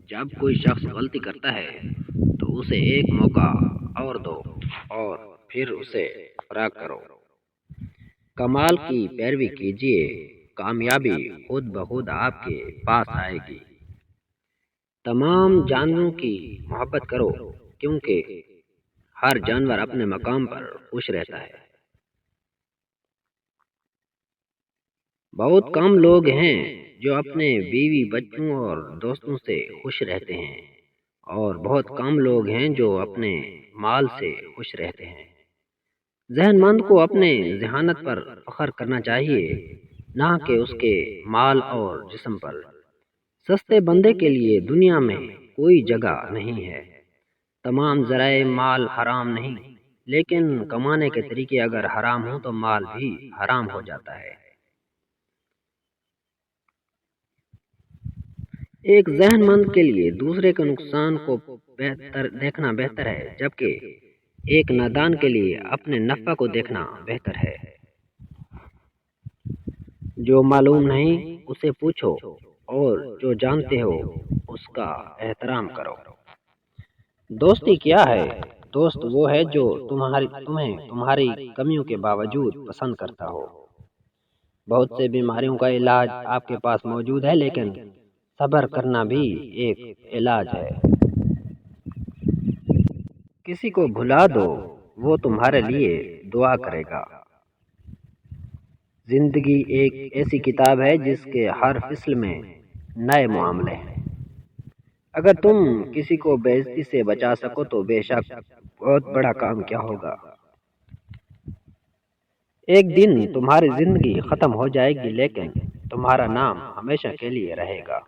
جب کوئی شخص غلطی کرتا ہے تو اسے ایک موقع اور دو اور پھر اسے فراغ کرو۔ کمال کی پیروی کیجیے، کامیابی خود بخود آپ کے پاس آئے گی۔ تمام جانوروں کی محبت کرو کیونکہ ہر جانور اپنے مقام پر خوش رہتا ہے۔ بہت کم لوگ ہیں جو اپنے بیوی بچوں اور دوستوں سے خوش رہتے ہیں، اور بہت کم لوگ ہیں جو اپنے مال سے خوش رہتے ہیں۔ ذہن مند کو اپنے ذہانت پر فخر کرنا چاہیے، نہ کہ اس کے مال اور جسم پر۔ سستے بندے کے لیے دنیا میں کوئی جگہ نہیں ہے۔ تمام ذرائع مال حرام نہیں، لیکن کمانے کے طریقے اگر حرام ہوں تو مال بھی حرام ہو جاتا ہے۔ ایک ذہن مند کے لیے دوسرے کے نقصان کو دیکھنا بہتر ہے، جبکہ ایک نادان کے لیے اپنے نفع کو دیکھنا بہتر ہے۔ جو معلوم نہیں اسے پوچھو، اور جو جانتے ہو اس کا احترام کرو۔ دوستی کیا ہے؟ دوست وہ ہے جو تمہیں تمہاری کمیوں کے باوجود پسند کرتا ہو۔ بہت سے بیماریوں کا علاج آپ کے پاس موجود ہے، لیکن صبر کرنا بھی ایک علاج ہے۔ کسی کو بھلا دو، وہ تمہارے لیے دعا کرے گا۔ زندگی ایک ایسی کتاب ہے جس کے ہر فصل میں نئے معاملے ہیں۔ اگر تم کسی کو بے عزتی سے بچا سکو تو بے شک بہت بڑا کام کیا ہوگا۔ ایک دن تمہاری زندگی ختم ہو جائے گی، لیکن تمہارا نام ہمیشہ کے لیے رہے گا۔